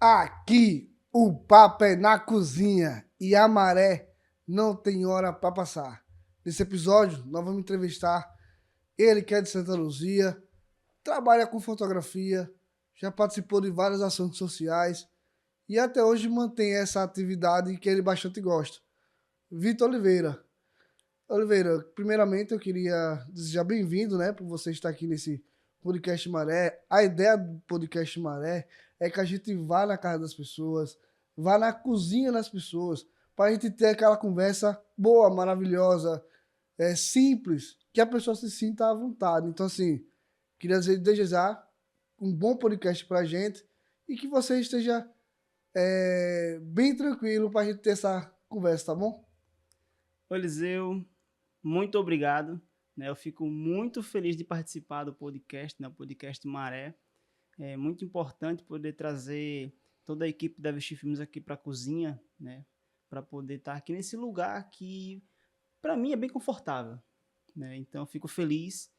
Aqui o papo é na cozinha e a maré não tem hora para passar. Nesse episódio, nós vamos entrevistar ele que é de Santa Luzia, trabalha com fotografia, já participou de várias ações sociais e até hoje mantém essa atividade que ele bastante gosta. Vitor Oliveira. Oliveira, primeiramente eu queria desejar bem-vindo, né, por você estar aqui nesse podcast Maré. A ideia do podcast Maré é que a gente vá na casa das pessoas, vá na cozinha das pessoas, para a gente ter aquela conversa boa, maravilhosa, simples, que a pessoa se sinta à vontade. Então, assim, queria desejar um bom podcast para a gente e que você esteja bem tranquilo para a gente ter essa conversa, tá bom? Eliseu, muito obrigado. Eu fico muito feliz de participar do podcast, o podcast Maré. É muito importante poder trazer toda a equipe da Vestir Filmes aqui para a cozinha, para poder estar aqui nesse lugar que, para mim, é bem confortável. Então, eu fico feliz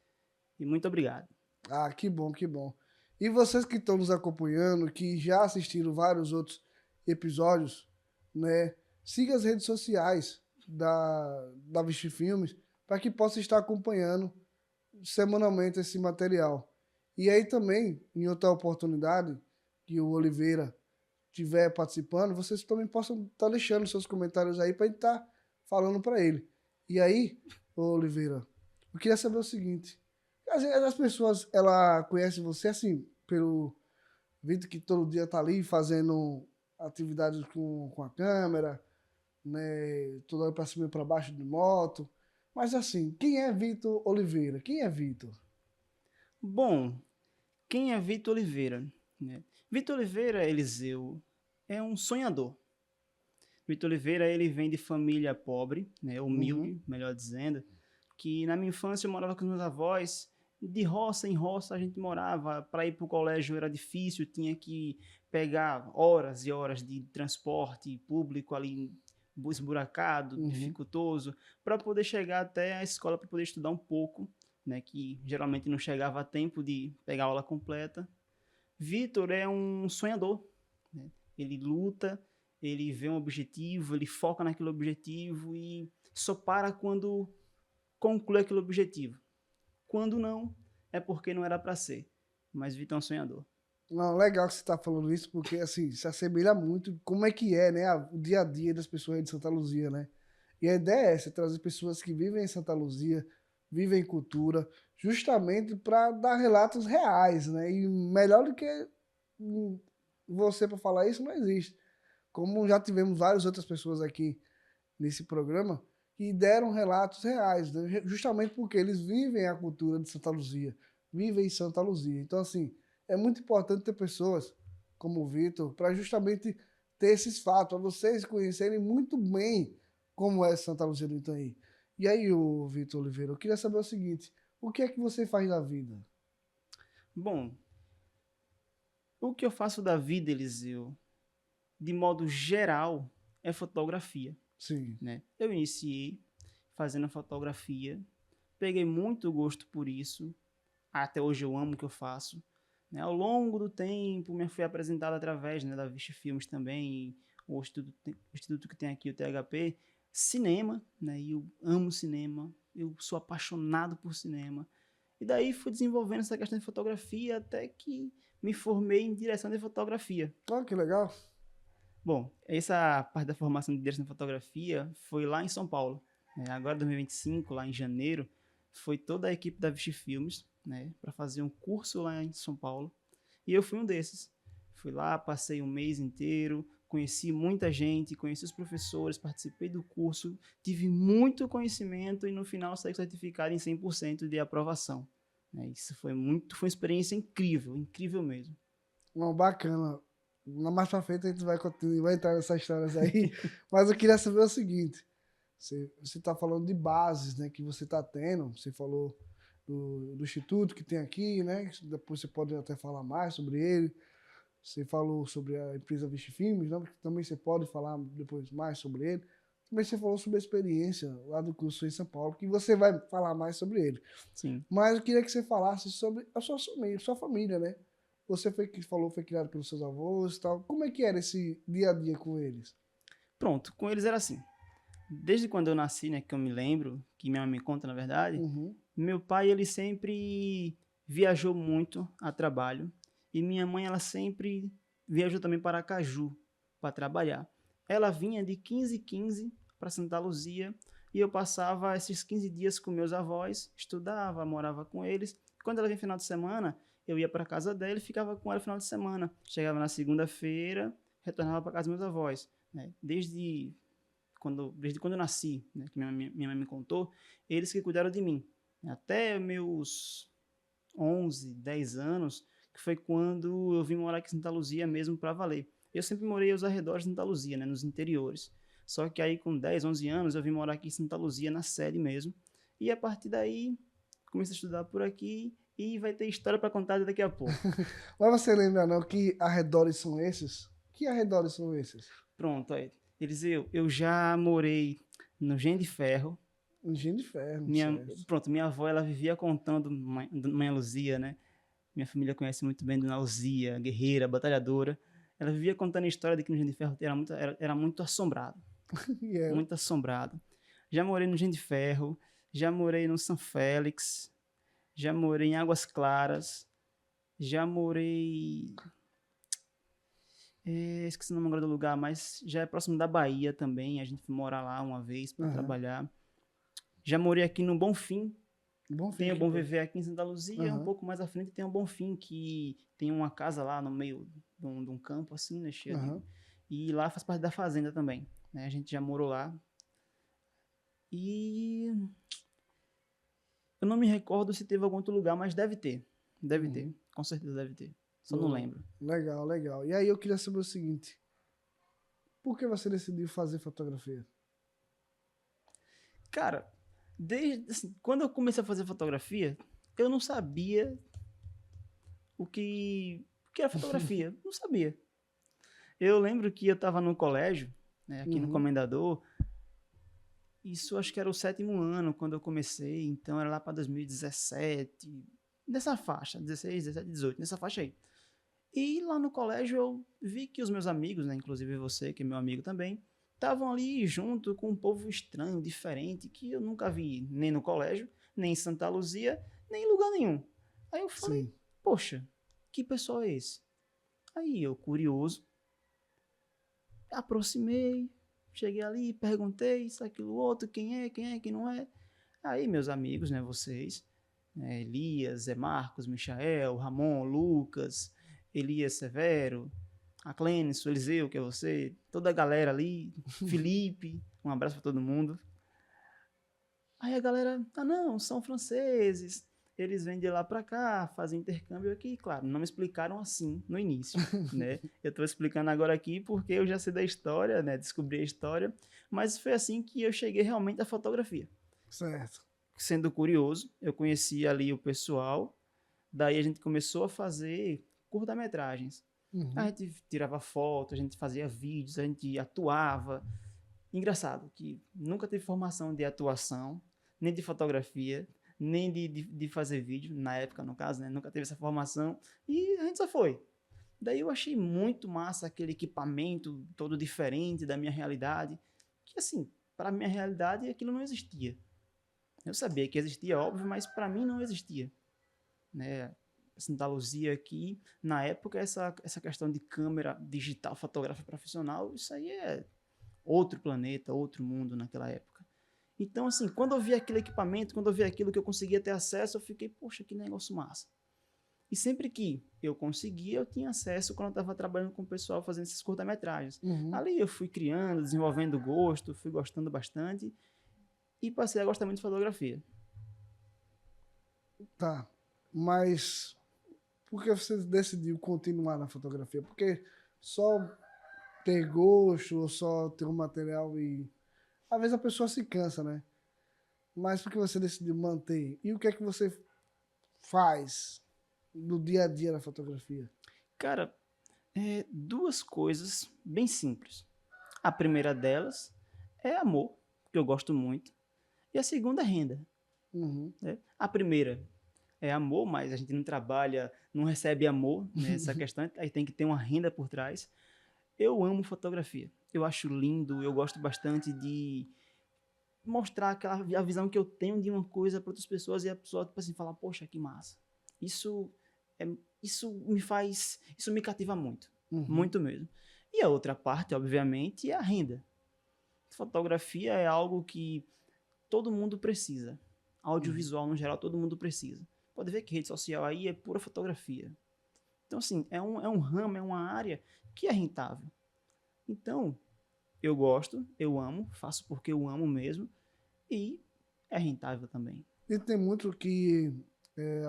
e muito obrigado. Ah, que bom, que bom. E vocês que estão nos acompanhando, que já assistiram vários outros episódios, né? Siga as redes sociais da Vestir Filmes para que possa estar acompanhando semanalmente esse material. E aí também, em outra oportunidade, que o Oliveira estiver participando, vocês também possam estar deixando seus comentários aí para a gente estar falando para ele. E aí, ô Oliveira, eu queria saber o seguinte. Às vezes as pessoas, ela conhece você assim, pelo vídeo que todo dia tá ali fazendo atividades com a câmera, né, toda hora pra cima e pra baixo de moto. Mas assim, quem é Vitor Oliveira? Quem é Vitor? Bom, quem é Vitor Oliveira? Vitor Oliveira, Eliseu, é um sonhador. Vitor Oliveira, ele vem de família pobre, Uhum. humilde, melhor dizendo, que na minha infância eu morava com os meus avós, de roça em roça a gente morava, para ir para o colégio era difícil, tinha que pegar horas e horas de transporte público ali, esburacado, Uhum. dificultoso, para poder chegar até a escola para poder estudar um pouco, que geralmente não chegava a tempo de pegar a aula completa. Vitor é um sonhador, né? Ele luta, ele vê um objetivo, ele foca naquele objetivo e só para quando conclui aquele objetivo. Quando não, é porque não era para ser. Mas Vitor é um sonhador. Não, legal que você está falando isso, porque assim, se assemelha muito como é que é, né, o dia a dia das pessoas aí de Santa Luzia, né? E a ideia é essa, trazer pessoas que vivem em Santa Luzia, vivem cultura, justamente para dar relatos reais, né? E melhor do que você para falar isso não existe. Como já tivemos várias outras pessoas aqui nesse programa que deram relatos reais, né? Justamente porque eles vivem a cultura de Santa Luzia, vivem em Santa Luzia. Então, assim, é muito importante ter pessoas como o Vitor para justamente ter esses fatos, para vocês conhecerem muito bem como é Santa Luzia do Itanhi. E aí, o Vitor Oliveira, eu queria saber o seguinte: o que é que você faz da vida? Bom, o que eu faço da vida, Eliseu, de modo geral, é fotografia. Sim. Eu iniciei fazendo fotografia, peguei muito gosto por isso, até hoje eu amo o que eu faço. Ao longo do tempo, me fui apresentado através da Vixe Filmes também, o instituto que tem aqui, o THP, cinema, e eu amo cinema, eu sou apaixonado por cinema. E daí fui desenvolvendo essa questão de fotografia até que me formei em direção de fotografia. Oh, que legal. Bom, essa parte da formação de direção de fotografia foi lá em São Paulo. Agora, em 2025, lá em janeiro, foi toda a equipe da Vichy Filmes, para fazer um curso lá em São Paulo. E eu fui um desses. Fui lá, passei um mês inteiro, conheci muita gente, conheci os professores, participei do curso, tive muito conhecimento e no final saí certificado em 100% de aprovação. Isso foi uma experiência incrível, incrível mesmo. Não, bacana. Mais pra frente a gente vai continuar, vai entrar nessas histórias aí. Mas eu queria saber o seguinte: você está falando de bases, né, que você está tendo. Você falou do instituto que tem aqui, né? Depois você pode até falar mais sobre ele. Você falou sobre a empresa Vixe Filmes, né? Também você pode falar depois mais sobre ele. Também você falou sobre a experiência lá do curso em São Paulo, que você vai falar mais sobre ele. Sim. Mas eu queria que você falasse sobre a sua família, né? Você foi criado pelos seus avós e tal. Como é que era esse dia a dia com eles? Pronto, com eles era assim. Desde quando eu nasci, né, que eu me lembro, que minha mãe me conta, na verdade, Uhum. meu pai, ele sempre viajou muito a trabalho e minha mãe, ela sempre viajou também para Aracaju para trabalhar. Ela vinha de 15 em 15 para Santa Luzia e eu passava esses 15 dias com meus avós, estudava, morava com eles. Quando ela vinha final de semana, eu ia para casa dela e ficava com ela final de semana. Chegava na segunda-feira, retornava para casa dos meus avós, né? Desde quando eu nasci, né, que minha mãe me contou, eles que cuidaram de mim. Até meus 11, 10 anos, que foi quando eu vim morar aqui em Santa Luzia mesmo para valer. Eu sempre morei aos arredores de Santa Luzia, né, nos interiores. Só que aí com 10, 11 anos eu vim morar aqui em Santa Luzia, na sede mesmo. E a partir daí comecei a estudar por aqui e vai ter história para contar daqui a pouco. Mas você lembra não que arredores são esses? Que arredores são esses? Pronto, aí. Eliseu, eu já morei no Gen de Ferro. Engenho de ferro, Minha, certo. pronto, minha avó, ela vivia contando Mãe Luzia, né? Minha família conhece muito bem Dona Luzia, guerreira, batalhadora. Ela vivia contando a história de que no Engenho de Ferro era muito assombrado. E era. Muito assombrado. Já morei no Engenho de Ferro, já morei no São Félix, já morei em Águas Claras, já morei... esqueci o nome agora do lugar, mas já é próximo da Bahia também. A gente foi morar lá uma vez para Aham. trabalhar. Já morei aqui no Bonfim. Bom Tem o fica Bom então. Viver aqui em Santa Luzia, um Aham. pouco mais à frente tem o Bonfim, que tem uma casa lá no meio de um campo, assim, né, cheio de... Aham. E lá faz parte da fazenda também, né? A gente já morou lá. E eu não me recordo se teve algum outro lugar, mas deve ter. Deve ter, Uhum. com certeza deve ter. Só não Boa. lembro. Legal, legal. E aí eu queria saber o seguinte: por que você decidiu fazer fotografia? Cara, desde assim, quando eu comecei a fazer fotografia, eu não sabia o que era fotografia. Não sabia. Eu lembro que eu estava no colégio, né, aqui no Uhum. Comendador. Isso acho que era o 7º ano quando eu comecei, então era lá para 2017, nessa faixa, 16, 17, 18, nessa faixa aí. E lá no colégio eu vi que os meus amigos, né, inclusive você, que é meu amigo também, estavam ali junto com um povo estranho, diferente, que eu nunca vi nem no colégio, nem em Santa Luzia, nem em lugar nenhum. Aí eu falei, Sim. poxa, que pessoal é esse? Aí eu, curioso, aproximei, cheguei ali, perguntei isso, aquilo, outro, quem não é. Aí meus amigos, né, vocês, né, Elias, Zé Marcos, Michael, Ramon, Lucas, Elias Severo, a Clêncio, Eliseu, que é você, toda a galera ali, Felipe, um abraço para todo mundo. Aí a galera, não, são franceses, eles vêm de lá para cá, fazem intercâmbio aqui. Claro, não me explicaram assim no início, né? Eu estou explicando agora aqui porque eu já sei da história, né? Descobri a história, mas foi assim que eu cheguei realmente à fotografia. Certo. Sendo curioso, eu conheci ali o pessoal, daí a gente começou a fazer curta-metragens. A Uhum. gente tirava foto, a gente fazia vídeos, a gente atuava. Engraçado que nunca tive formação de atuação, nem de fotografia, nem de fazer vídeo, na época, no caso, né? Nunca teve essa formação e a gente só foi. Daí eu achei muito massa aquele equipamento todo diferente da minha realidade, que assim, para minha realidade aquilo não existia. Eu sabia que existia, óbvio, mas para mim não existia, né? Santa Luzia aqui, na época, essa questão de câmera digital, fotográfica profissional, isso aí é outro planeta, outro mundo naquela época. Então, assim, quando eu vi aquele equipamento, quando eu vi aquilo que eu conseguia ter acesso, eu fiquei, poxa, que negócio massa. E sempre que eu conseguia, eu tinha acesso quando eu estava trabalhando com o pessoal fazendo esses curta-metragens. Uhum. Ali eu fui criando, desenvolvendo gosto, fui gostando bastante e passei a gostar muito de fotografia. Tá. Mas por que você decidiu continuar na fotografia? Porque só ter gosto ou só ter um material e. Às vezes a pessoa se cansa, né? Mas por que você decidiu manter? E o que é que você faz no dia a dia na fotografia? Cara, duas coisas bem simples. A primeira delas é amor, que eu gosto muito, e a segunda é renda. Uhum. Né? A primeira, é amor, mas a gente não trabalha, não recebe amor, né? Essa questão, aí tem que ter uma renda por trás. Eu amo fotografia. Eu acho lindo, eu gosto bastante de mostrar a visão que eu tenho de uma coisa para outras pessoas e a pessoa, tipo assim, falar, poxa, que massa. Isso, é, isso me cativa muito. Uhum, Muito mesmo. E a outra parte, obviamente, é a renda. Fotografia é algo que todo mundo precisa. uhum. Audiovisual, no geral, todo mundo precisa. Pode ver que rede social aí é pura fotografia. Então, assim, é um ramo, é uma área que é rentável. Então, eu gosto, eu amo, faço porque eu amo mesmo e é rentável também. E tem muito que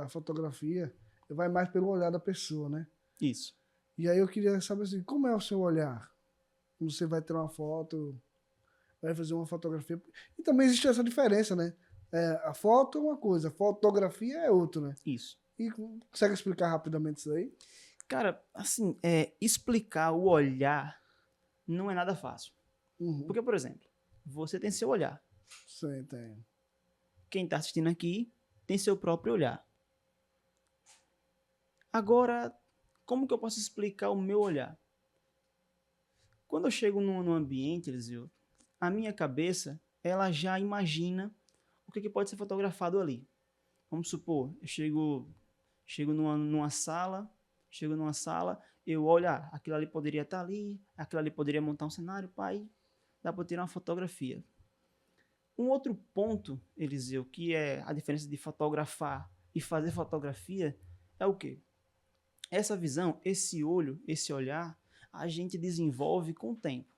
a fotografia vai mais pelo olhar da pessoa, né? Isso. E aí eu queria saber assim, como é o seu olhar? Quando você vai tirar uma foto, vai fazer uma fotografia. E também existe essa diferença, né? A foto é uma coisa, a fotografia é outra, né? Isso. E consegue explicar rapidamente isso aí? Cara, assim, explicar o olhar não é nada fácil. Uhum. Porque, por exemplo, você tem seu olhar. Sim, tem. Quem está assistindo aqui tem seu próprio olhar. Agora, como que eu posso explicar o meu olhar? Quando eu chego num ambiente, Eliseu, a minha cabeça, ela já imagina o que pode ser fotografado ali. Vamos supor, chego numa sala, eu olho, aquilo ali poderia estar ali, aquilo ali poderia montar um cenário, pai, dá para tirar uma fotografia. Um outro ponto, Eliseu, que é a diferença de fotografar e fazer fotografia, é o quê? Essa visão, esse olho, esse olhar, a gente desenvolve com o tempo.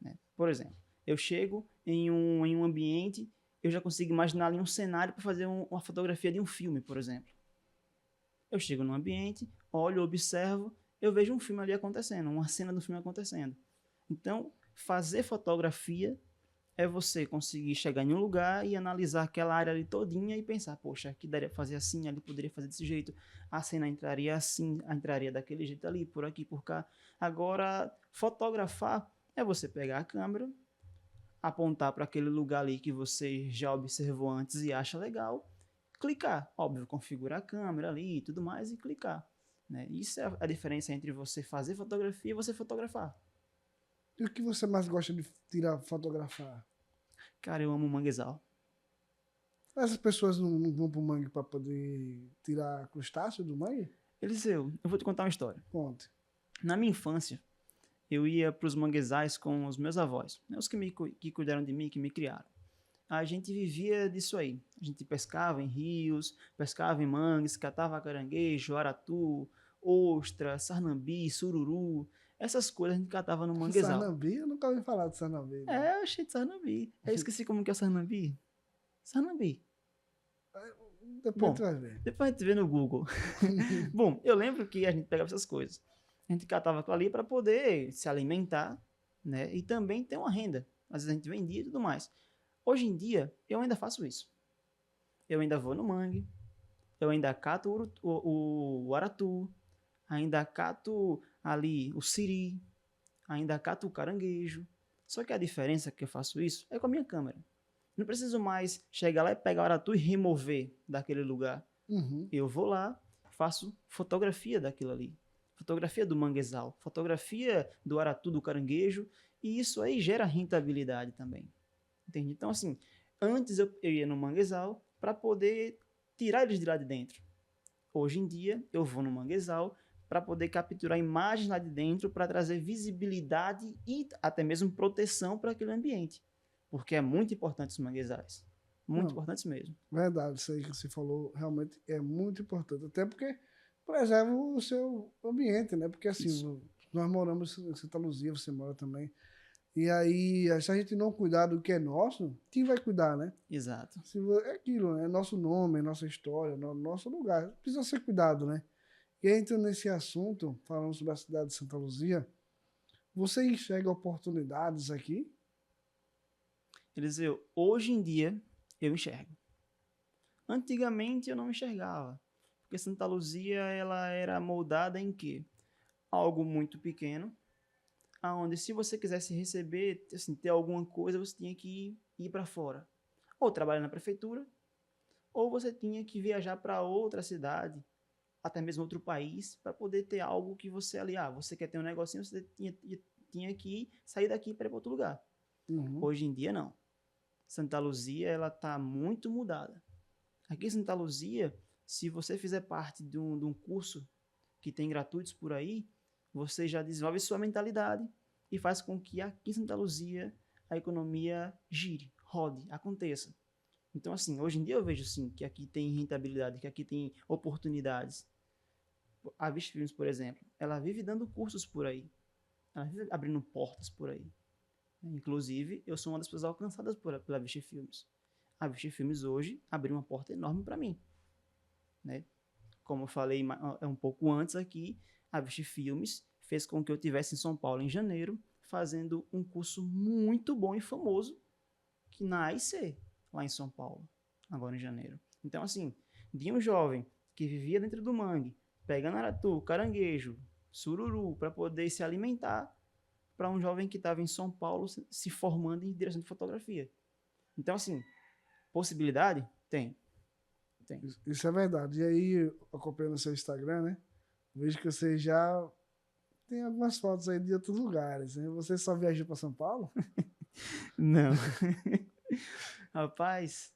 Né? Por exemplo, eu chego em um ambiente, eu já consigo imaginar ali um cenário para fazer uma fotografia de um filme, por exemplo. Eu chego num ambiente, olho, observo, eu vejo um filme ali acontecendo, uma cena do filme acontecendo. Então, fazer fotografia é você conseguir chegar em um lugar e analisar aquela área ali todinha e pensar, poxa, aqui daria pra fazer assim, ali poderia fazer desse jeito, a cena entraria assim, entraria daquele jeito ali, por aqui, por cá. Agora, fotografar é você pegar a câmera, apontar para aquele lugar ali que você já observou antes e acha legal, clicar, óbvio, configurar a câmera ali e tudo mais e clicar. Né? Isso é a diferença entre você fazer fotografia e você fotografar. E o que você mais gosta de tirar, fotografar? Cara, eu amo manguezal. Essas pessoas não vão pro mangue para poder tirar crustáceo do mangue? Eliseu, eu vou te contar uma história. Conte. Na minha infância, eu ia para os manguezais com os meus avós, né, os que cuidaram de mim, que me criaram. A gente vivia disso aí. A gente pescava em rios, pescava em mangues, catava caranguejo, aratu, ostra, sarnambi, sururu. Essas coisas a gente catava no manguezal. Sarnambi? Eu nunca ouvi falar de Sarnambi, não. É, achei de sarnambi. Eu esqueci como que é sarnambi. Sarnambi. Depois tu Bom, vai ver. depois a gente vê no Google. Bom, eu lembro que a gente pegava essas coisas. A gente catava aquilo ali para poder se alimentar, né? E também ter uma renda. Às vezes a gente vendia e tudo mais. Hoje em dia, eu ainda faço isso. Eu ainda vou no mangue, eu ainda cato o aratu, ainda cato ali o siri, ainda cato o caranguejo. Só que a diferença que eu faço isso é com a minha câmera. Não preciso mais chegar lá e pegar o aratu e remover daquele lugar. Uhum. Eu vou lá, faço fotografia daquilo ali. Fotografia do manguezal, fotografia do aratu, do caranguejo, e isso aí gera rentabilidade também. Entende? Então, assim, antes eu ia no manguezal para poder tirar eles de lá de dentro. Hoje em dia, eu vou no manguezal para poder capturar imagens lá de dentro para trazer visibilidade e até mesmo proteção para aquele ambiente. Porque é muito importante os manguezais. Muito Não, importantes mesmo. verdade, isso aí que você falou realmente é muito importante. Até porque preserva o seu ambiente, né? Porque assim, Isso. nós moramos em Santa Luzia, você mora também. E aí, se a gente não cuidar do que é nosso, quem vai cuidar, né? Exato. É aquilo, né? É nosso nome, é nossa história, nosso lugar. Precisa ser cuidado, né? E aí, entrando nesse assunto, falando sobre a cidade de Santa Luzia, você enxerga oportunidades aqui? Eliseu, hoje em dia eu enxergo. Antigamente eu não enxergava. Porque Santa Luzia ela era moldada em quê? Algo muito pequeno, aonde se você quisesse receber, assim, ter alguma coisa, você tinha que ir para fora. Ou trabalhar na prefeitura, ou você tinha que viajar para outra cidade, até mesmo outro país, para poder ter algo que você ali, você quer ter um negocinho, você tinha que sair daqui para ir para outro lugar. Uhum. Hoje em dia, não. Santa Luzia, ela está muito mudada. Aqui em Santa Luzia, se você fizer parte de um curso que tem gratuitos por aí, você já desenvolve sua mentalidade e faz com que aqui em Santa Luzia a economia gire, rode, aconteça. Então, assim, hoje em dia eu vejo, sim, que aqui tem rentabilidade, que aqui tem oportunidades. A Vish Filmes, por exemplo, ela vive dando cursos por aí. Ela vive abrindo portas por aí. Inclusive, eu sou uma das pessoas alcançadas pela Vish Filmes. A Vish Filmes hoje abriu uma porta enorme para mim. Né? Como eu falei um pouco antes aqui, a Vish Filmes fez com que eu estivesse em São Paulo em janeiro, fazendo um curso muito bom e famoso, que na AIC, lá em São Paulo, agora em janeiro. Então, assim, de um jovem que vivia dentro do mangue, pegando aratu, caranguejo, sururu, para poder se alimentar, para um jovem que estava em São Paulo se formando em direção de fotografia. Então, assim, possibilidade? Tem. Isso é verdade. E aí, acompanhando o seu Instagram, né? Vejo que você já tem algumas fotos aí de outros lugares, né? Você só viajou para São Paulo? Não. Rapaz,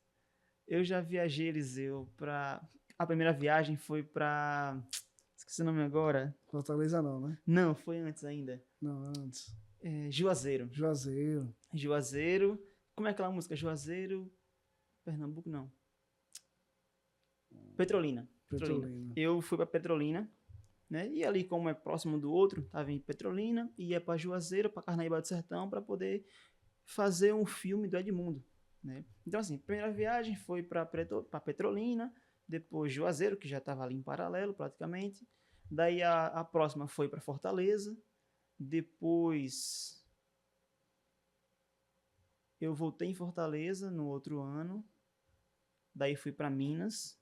eu já viajei, Eliseu, para... A primeira viagem foi para... Esqueci o nome agora. Fortaleza não, né? Não, foi antes ainda. Não, antes. Juazeiro. Juazeiro. Juazeiro. Como é aquela música? Juazeiro... Pernambuco, não. Petrolina. Petrolina. Eu fui para Petrolina, né? E ali, como é próximo do outro, estava em Petrolina, ia para Juazeiro, para Carnaíba do Sertão, para poder fazer um filme do Edmundo, né? Então, assim, a primeira viagem foi para Petrolina, depois Juazeiro, que já estava ali em paralelo praticamente. Daí a próxima foi para Fortaleza. Depois eu voltei em Fortaleza no outro ano. Daí fui para Minas.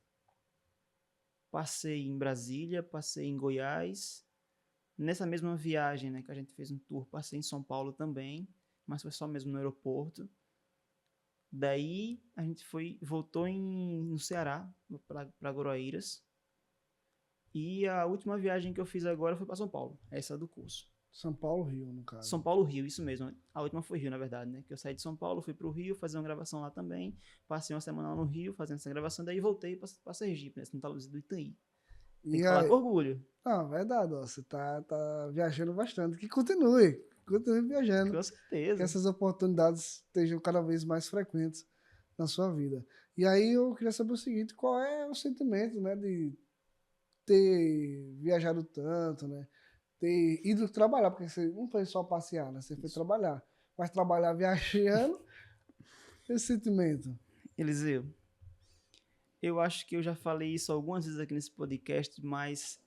Passei em Brasília, passei em Goiás. Nessa mesma viagem, né, que a gente fez um tour, passei em São Paulo também, mas foi só mesmo no aeroporto. Daí a gente voltou no Ceará, para Groaíras. E a última viagem que eu fiz agora foi para São Paulo, essa do curso. São Paulo, Rio, no caso. São Paulo, Rio, isso mesmo. A última foi Rio, na verdade, né? Que eu saí de São Paulo, fui pro Rio fazer uma gravação lá também. Passei uma semana lá no Rio fazendo essa gravação, daí voltei para Sergipe, né? Santa Luzia do Itaí. Tem que falar com orgulho. Ah, verdade, ó, você tá viajando bastante. Que continue viajando. Com certeza. Que essas oportunidades estejam cada vez mais frequentes na sua vida. E aí eu queria saber o seguinte, qual é o sentimento, né, de ter viajado tanto, né, ter ido trabalhar, porque você não foi só passear, né, você foi trabalhar. Mas trabalhar viajando, esse sentimento. Eliseu, eu acho que eu já falei isso algumas vezes aqui nesse podcast, mas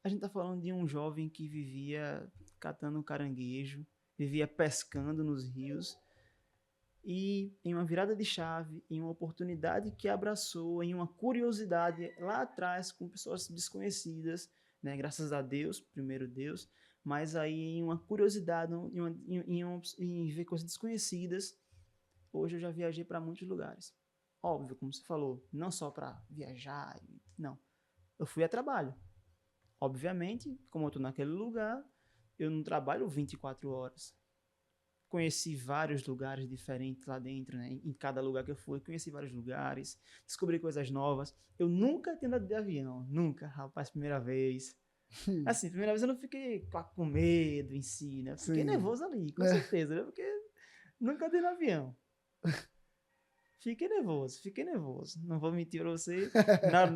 a gente tá falando de um jovem que vivia catando caranguejo, vivia pescando nos rios, e em uma virada de chave, em uma oportunidade que abraçou, em uma curiosidade lá atrás com pessoas desconhecidas, né, graças a Deus, primeiro Deus, mas aí em uma curiosidade, em ver coisas desconhecidas, hoje eu já viajei para muitos lugares. Óbvio, como você falou, não só para viajar, não. Eu fui a trabalho. Obviamente, como eu estou naquele lugar, eu não trabalho 24 horas. Conheci vários lugares diferentes lá dentro, né? Em cada lugar que eu fui, conheci vários lugares, descobri coisas novas. Eu nunca tinha andado de avião, nunca, rapaz, primeira vez. Assim, primeira vez eu não fiquei com medo em si, né? Fiquei nervoso ali, com certeza, né? Porque nunca andei no avião. Fiquei nervoso. Não vou mentir pra você.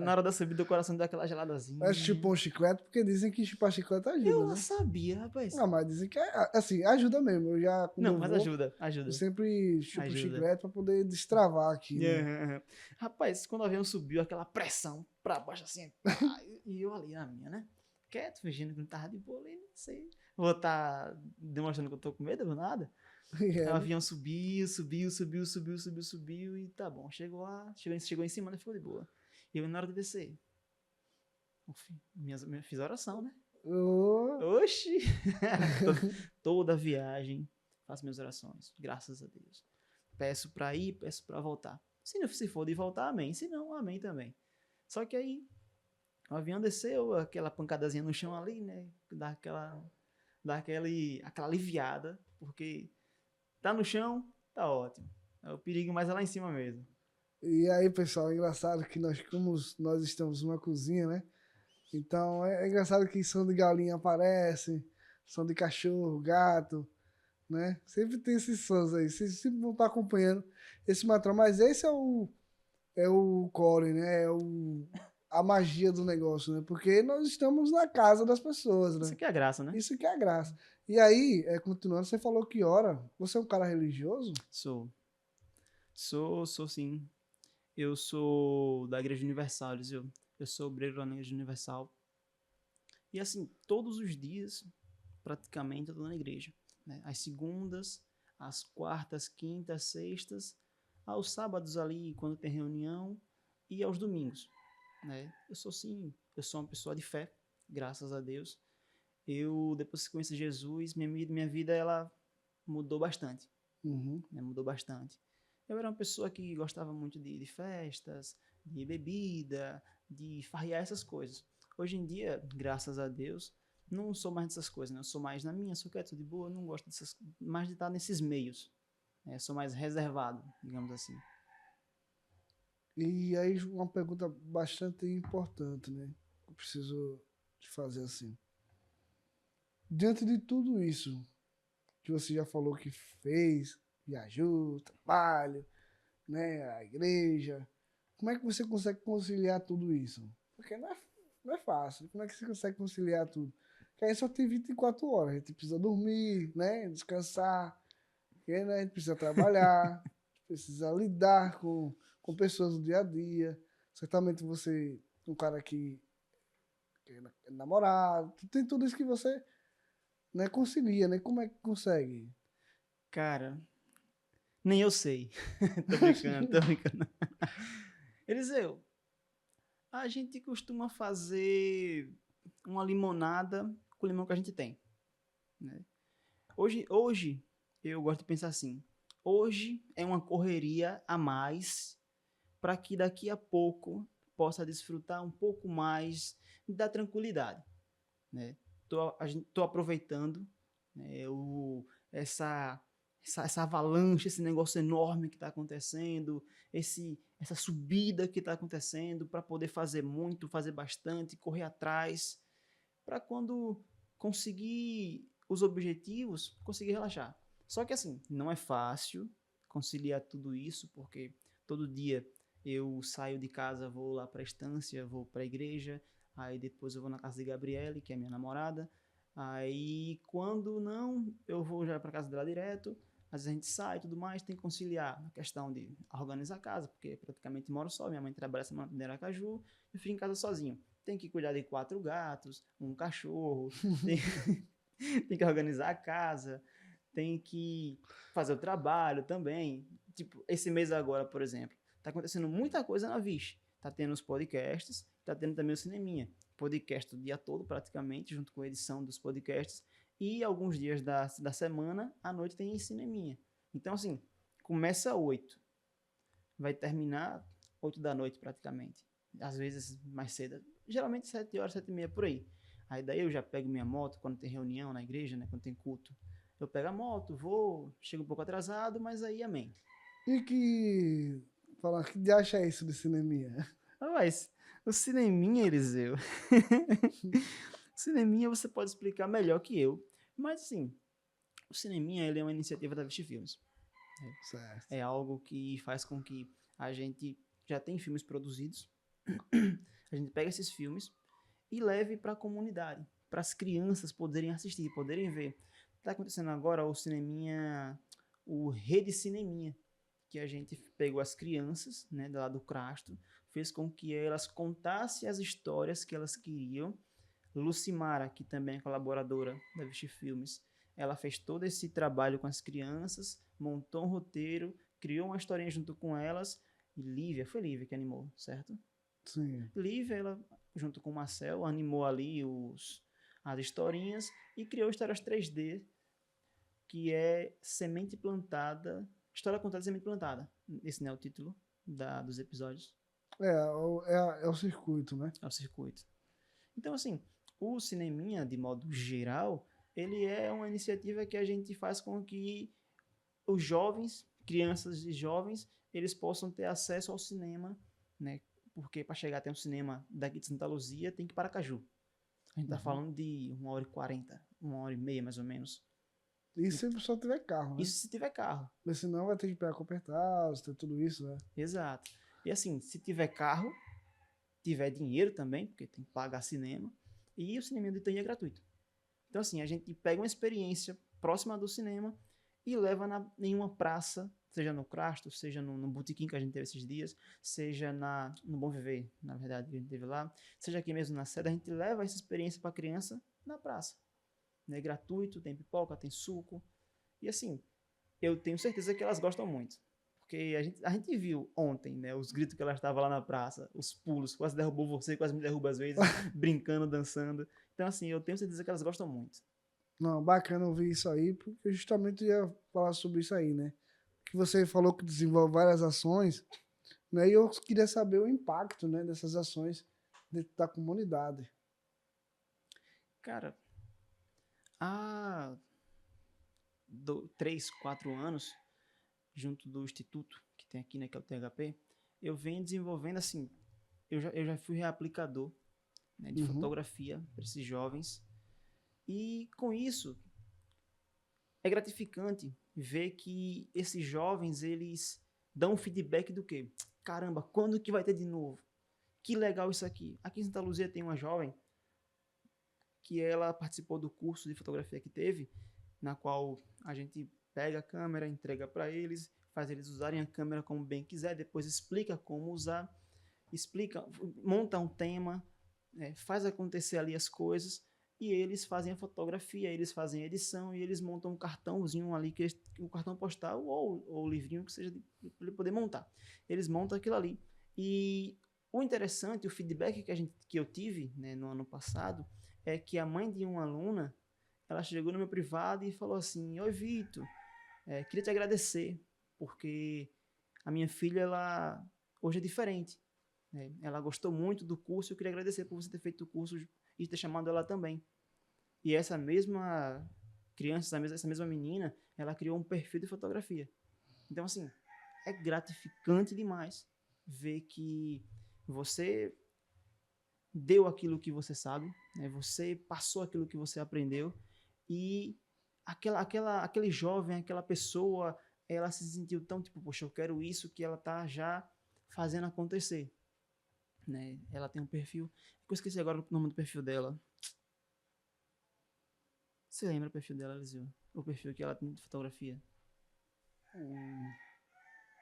Na hora da subida, o coração deu aquela geladazinha. Mas chupou um chiclete, porque dizem que chupar chiclete ajuda, Eu né? não sabia, rapaz. Não, mas dizem que, assim, ajuda mesmo. Eu já, não, mas ajuda. Eu sempre chupo ajuda. chiclete pra poder destravar aqui, né? Uhum. Rapaz, quando o avião subiu, aquela pressão pra baixo assim, e eu ali na minha, né? Quieto, fingindo que não tava de boa ali, não sei. Vou estar demonstrando que eu tô com medo ou nada. O avião subiu e tá bom. Chegou em cima, né? Ficou de boa. E eu na hora de descer. Fiz oração, né? Oxi! Toda viagem faço minhas orações, graças a Deus. Peço pra ir, peço pra voltar. Se for de voltar, amém. Se não, amém também. Só que aí o avião desceu, aquela pancadazinha no chão ali, né? Aquela aliviada, porque tá no chão, tá ótimo. É o perigo mais é lá em cima mesmo. E aí, pessoal, é engraçado que como nós estamos numa cozinha, né? Então é engraçado que som de galinha aparece, som de cachorro, gato, né? Sempre tem esses sons aí. Vocês sempre vão estar acompanhando esse material. Mas esse é o core, né? A magia do negócio, né? Porque nós estamos na casa das pessoas, Isso né? aqui é a graça, né? Isso que é a graça. E aí, continuando, você falou que ora. Você é um cara religioso? Sou. Sou sim. Eu sou da Igreja Universal, Eliseu. Eu sou obreiro lá na Igreja Universal. E assim, todos os dias, praticamente, eu tô na igreja. Né? Às segundas, às quartas, quintas, sextas, aos sábados ali, quando tem reunião, e aos domingos. Né? Eu sou uma pessoa de fé, graças a Deus. Depois que conheci Jesus, minha vida, ela mudou bastante. Uhum. Né? Mudou bastante. Eu era uma pessoa que gostava muito de festas, de bebida, de farrear essas coisas. Hoje em dia, graças a Deus, não sou mais dessas coisas, né? Eu sou mais na minha, sou quieto, de boa, não gosto mais de estar nesses meios. Né? Sou mais reservado, digamos assim. E aí, uma pergunta bastante importante, né? Eu preciso te fazer assim. Diante de tudo isso que você já falou que fez, viajou, trabalho, né, a igreja, como é que você consegue conciliar tudo isso? Porque não é fácil. Como é que você consegue conciliar tudo? Porque aí só tem 24 horas. A gente precisa dormir, né, descansar, porque, né, a gente precisa trabalhar, precisa lidar com pessoas no dia a dia. Certamente você é um cara que é namorado, tem tudo isso que você, né, concilia, né? Como é que consegue? Cara, nem eu sei. Tô brincando, tô brincando. Eliseu, a gente costuma fazer uma limonada com o limão que a gente tem. Né? Hoje, eu gosto de pensar assim. Hoje é uma correria a mais para que daqui a pouco possa desfrutar um pouco mais da tranquilidade. Né? Tô aproveitando, né, essa avalanche, esse negócio enorme que está acontecendo, essa subida que está acontecendo para poder fazer muito, fazer bastante, correr atrás, para quando conseguir os objetivos, conseguir relaxar. Só que assim, não é fácil conciliar tudo isso, porque todo dia eu saio de casa, vou lá para a estância, vou para a igreja, aí depois eu vou na casa de Gabriele, que é minha namorada, aí quando não, eu vou já para casa dela direto, às vezes a gente sai e tudo mais, tem que conciliar a questão de organizar a casa, porque praticamente moro só, minha mãe trabalha semana em Aracaju, eu fico em casa sozinho. Tem que cuidar de 4 gatos, um cachorro, tem, tem que organizar a casa, tem que fazer o trabalho também. Tipo, esse mês agora, por exemplo, tá acontecendo muita coisa na Vixe. Tá tendo os podcasts, tá tendo também o cineminha. Podcast o dia todo, praticamente, junto com a edição dos podcasts. E alguns dias da semana, à noite tem cineminha. Então, assim, começa 8, vai terminar 8 da noite, praticamente. Às vezes mais cedo. Geralmente 7 horas, 7 e meia, por aí. Aí daí eu já pego minha moto, quando tem reunião na igreja, né, quando tem culto. Eu pego a moto, vou, chego um pouco atrasado, mas aí amém. E que. Falar que de acha isso de cineminha? Mas o cineminha, Eliseu. O cineminha você pode explicar melhor que eu. Mas assim, o cineminha ele é uma iniciativa da Vixe Filmes. Certo. É algo que faz com que a gente já tem filmes produzidos. A gente pega esses filmes e leve para a comunidade, para as crianças poderem assistir, poderem ver. Está acontecendo agora o cineminha, o Rede Cineminha, que a gente pegou as crianças, né, lá do Crasto, fez com que elas contassem as histórias que elas queriam. Lucimara, que também é colaboradora da Vixe Filmes, ela fez todo esse trabalho com as crianças, montou um roteiro, criou uma historinha junto com elas, e foi Lívia que animou, certo? Sim. Lívia, ela, junto com o Marcel, animou ali as historinhas e criou histórias 3D, que é Semente Plantada, História Contada de Semente Plantada. Esse não é o título, dos episódios. É o circuito, né? É o circuito. Então, assim, o Cineminha, de modo geral, ele é uma iniciativa que a gente faz com que os jovens, crianças e jovens, eles possam ter acesso ao cinema, né? Porque para chegar até um cinema daqui de Santa Luzia tem que ir para Aracaju. A gente tá falando de 1h40, 1h30 mais ou menos. E se a pessoa tiver carro, né? Isso se tiver carro. Porque senão vai ter que pegar Copertal, ter tudo isso, né? Exato. E assim, se tiver carro, tiver dinheiro também, porque tem que pagar cinema, e o cinema do Itaim é gratuito. Então assim, a gente pega uma experiência próxima do cinema e leva em uma praça, seja no Crasto, seja no Botequim que a gente teve esses dias, seja no Bom Viver, na verdade, que a gente teve lá, seja aqui mesmo na sede, a gente leva essa experiência para a criança na praça. É gratuito, tem pipoca, tem suco. E assim, eu tenho certeza que elas gostam muito. Porque a gente viu ontem, né, os gritos que ela estava lá na praça, os pulos, quase derrubou você, quase me derruba às vezes, brincando, dançando. Então, assim, eu tenho certeza que elas gostam muito. Não, bacana ouvir isso aí, porque justamente eu ia falar sobre isso aí, né? Que você falou que desenvolve várias ações, né? E eu queria saber o impacto, né, dessas ações dentro da comunidade. Cara, há 3, 4 anos, junto do instituto que tem aqui, né, que é o THP, eu venho desenvolvendo, assim, eu já fui reaplicador, né, de fotografia para esses jovens. E com isso, é gratificante ver que esses jovens, eles dão um feedback do quê? Caramba, quando que vai ter de novo? Que legal isso aqui. Aqui em Santa Luzia tem uma jovem que ela participou do curso de fotografia que teve, na qual a gente pega a câmera, entrega para eles, faz eles usarem a câmera como bem quiser, depois explica como usar, explica, monta um tema, faz acontecer ali as coisas, e eles fazem a fotografia, eles fazem a edição e eles montam um cartãozinho ali, o cartão postal ou o livrinho que seja para ele poder montar. Eles montam aquilo ali. E o interessante, o feedback que eu tive, né, no ano passado, é que a mãe de uma aluna, ela chegou no meu privado e falou assim: Oi, Vitor, queria te agradecer, porque a minha filha, ela hoje é diferente. Ela gostou muito do curso, eu queria agradecer por você ter feito o curso e ter chamado ela também. E essa mesma criança, essa mesma menina, ela criou um perfil de fotografia. Então, assim, é gratificante demais ver que você deu aquilo que você sabe, né? Você passou aquilo que você aprendeu e aquele jovem, aquela pessoa, ela se sentiu tão tipo, poxa, eu quero isso, que ela tá já fazendo acontecer, né? Ela tem um perfil, eu esqueci agora o nome do perfil dela. Você lembra o perfil dela, Eliseu? O perfil que ela tem de fotografia?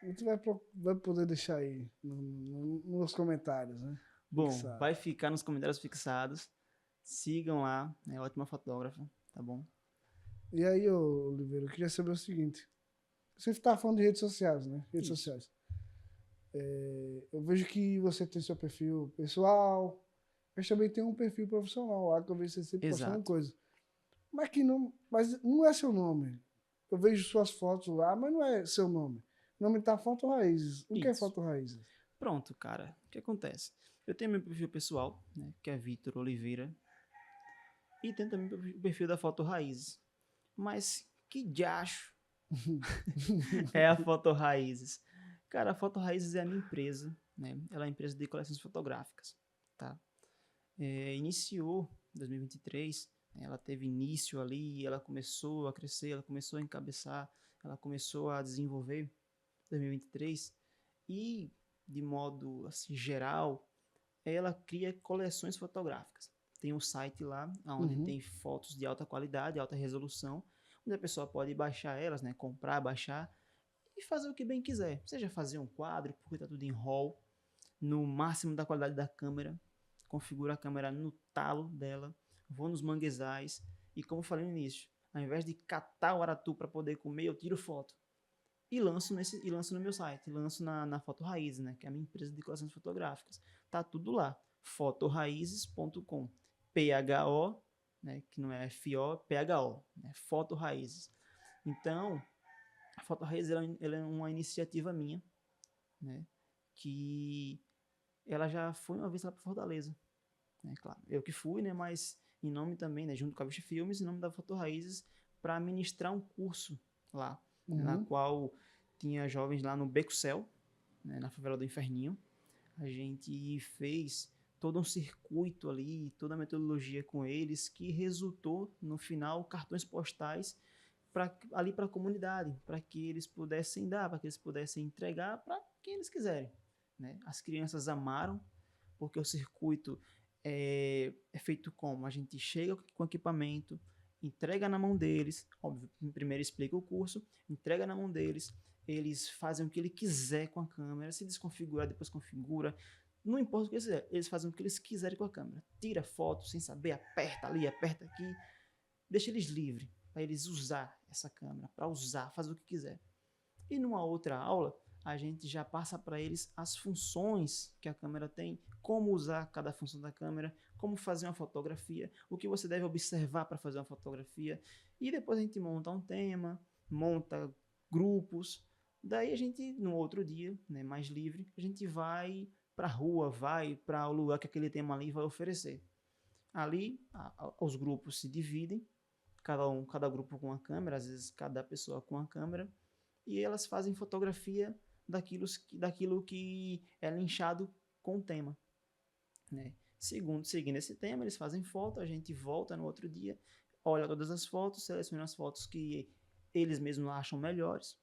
A gente vai poder deixar aí nos comentários, né? Bom, Fixado. vai ficar nos comentários fixados. Sigam lá, é ótima fotógrafa, tá bom? E aí, ô, Oliveira, eu queria saber o seguinte. Você está falando de redes sociais, né? Redes Isso. sociais. Eu vejo que você tem seu perfil pessoal, mas também tem um perfil profissional lá, que eu vejo você sempre postando Exato. coisa. Mas não é seu nome. Eu vejo suas fotos lá, mas não é seu nome. O nome tá Foto Raízes. O que é Isso. Foto Raízes? Pronto, cara. O que acontece? Eu tenho meu perfil pessoal, né, que é Vitor Oliveira, e tenho também o perfil da Foto Raízes. Mas que diacho é a Foto Raízes? Cara, a Foto Raízes é a minha empresa, né? Ela é uma empresa de coleções fotográficas, tá? Iniciou em 2023, né? Ela teve início ali, ela começou a crescer, ela começou a encabeçar, ela começou a desenvolver em 2023 e, de modo assim, geral, ela cria coleções fotográficas. Tem um site lá onde tem fotos de alta qualidade, alta resolução, onde a pessoa pode baixar elas, né, comprar, baixar e fazer o que bem quiser. Seja fazer um quadro, porque está tudo em RAW, no máximo da qualidade da câmera, configuro a câmera no talo dela, vou nos manguezais e, como eu falei no início, ao invés de catar o aratu para poder comer, eu tiro foto e lanço no meu site, lanço na Foto Raízes, né, que é a minha empresa de coleções fotográficas. Tá tudo lá, fotoraízes.com. PHO, né, que não é FO, PHO, né, Foto Raízes. Então, a Foto Raízes ela é uma iniciativa minha, né, que ela já foi uma vez lá para Fortaleza, né? Claro, eu que fui, né? Mas em nome também, né? Junto com a Vixe Filmes, em nome da Foto Raízes, para ministrar um curso lá, na qual tinha jovens lá no Beco Céu, né? Na favela do Inferninho. A gente fez todo um circuito ali, toda a metodologia com eles, que resultou, no final, cartões postais ali para a comunidade, para que eles pudessem dar, para que eles pudessem entregar para quem eles quiserem, né? As crianças amaram, porque o circuito é feito como? A gente chega com equipamento, entrega na mão deles, óbvio, primeiro explica o curso, entrega na mão deles, eles fazem o que ele quiser com a câmera, se desconfigurar, depois configura, não importa o que eles fizerem, eles fazem o que eles quiserem com a câmera, tira foto sem saber, aperta ali, aperta aqui, deixa eles livres, para eles usar essa câmera, para usar, fazer o que quiser. E numa outra aula, a gente já passa para eles as funções que a câmera tem, como usar cada função da câmera, como fazer uma fotografia, o que você deve observar para fazer uma fotografia, e depois a gente monta um tema, monta grupos, daí a gente, no outro dia, né, mais livre, a gente vai para a rua, vai para o lugar que aquele tema ali vai oferecer. Ali, os grupos se dividem, cada grupo com uma câmera, às vezes cada pessoa com uma câmera, e elas fazem fotografia daquilo que é linchado com o tema, né? Seguindo esse tema, eles fazem foto, a gente volta no outro dia, olha todas as fotos, seleciona as fotos que eles mesmos acham melhores,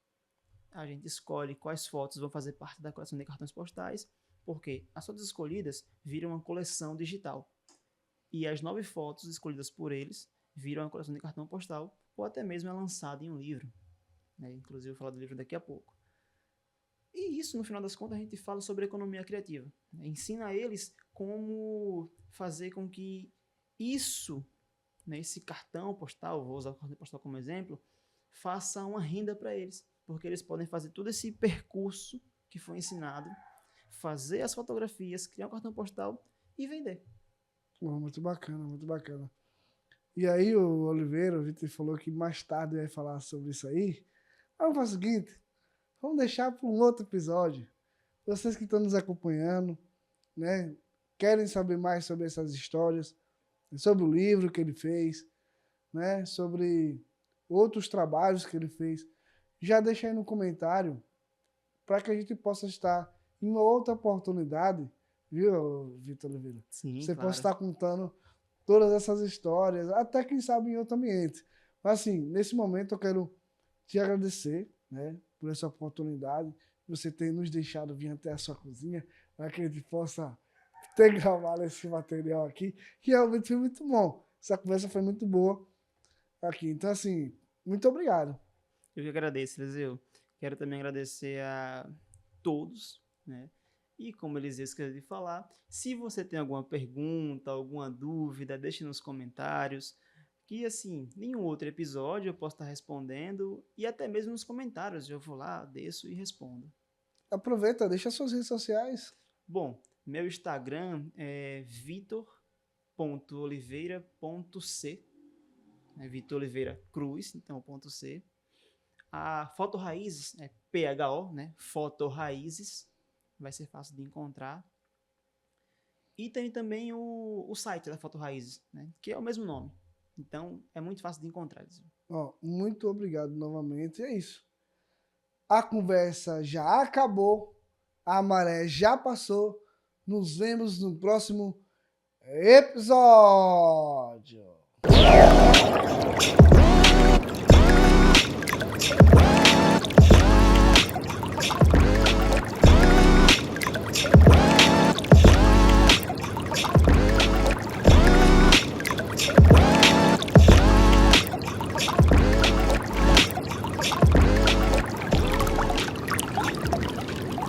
a gente escolhe quais fotos vão fazer parte da coleção de cartões postais, porque as fotos escolhidas viram uma coleção digital, e as 9 fotos escolhidas por eles viram uma coleção de cartão postal, ou até mesmo é lançado em um livro, né? Inclusive eu vou falar do livro daqui a pouco. E isso, no final das contas, a gente fala sobre economia criativa, né? Ensina a eles como fazer com que isso, né, esse cartão postal, vou usar o cartão postal como exemplo, faça uma renda para eles, porque eles podem fazer todo esse percurso que foi ensinado, fazer as fotografias, criar um cartão postal e vender. Muito bacana, muito bacana. E aí o Oliveira, o Vitor falou que mais tarde vai falar sobre isso aí. Vamos fazer o seguinte, vamos deixar para um outro episódio. Vocês que estão nos acompanhando, né, querem saber mais sobre essas histórias, sobre o livro que ele fez, né, sobre outros trabalhos que ele fez, já deixa aí no comentário para que a gente possa estar em uma outra oportunidade, viu, Vitor Oliveira? Sim, você claro. possa estar contando todas essas histórias, até quem sabe em outro ambiente. Mas assim, nesse momento eu quero te agradecer, né, por essa oportunidade, você ter nos deixado vir até a sua cozinha, para que a gente possa ter gravado esse material aqui, que realmente foi muito bom. Essa conversa foi muito boa aqui. Então, assim, muito obrigado. Eu que agradeço, Eliseu. Quero também agradecer a todos, né? E como Eliseu esqueceu de falar, se você tem alguma pergunta, alguma dúvida, deixe nos comentários, que assim, nenhum outro episódio eu posso estar respondendo, e até mesmo nos comentários eu vou lá, desço e respondo. Aproveita, deixa suas redes sociais. Bom, meu Instagram é vitor.oliveira.c, é Vitor Oliveira Cruz, então .c. A Foto Raízes é PHO, né? Foto Raízes, vai ser fácil de encontrar. E tem também o site da Foto Raízes, né? Que é o mesmo nome. Então, é muito fácil de encontrar. Ó, muito obrigado novamente. É isso. A conversa já acabou. A maré já passou. Nos vemos no próximo episódio.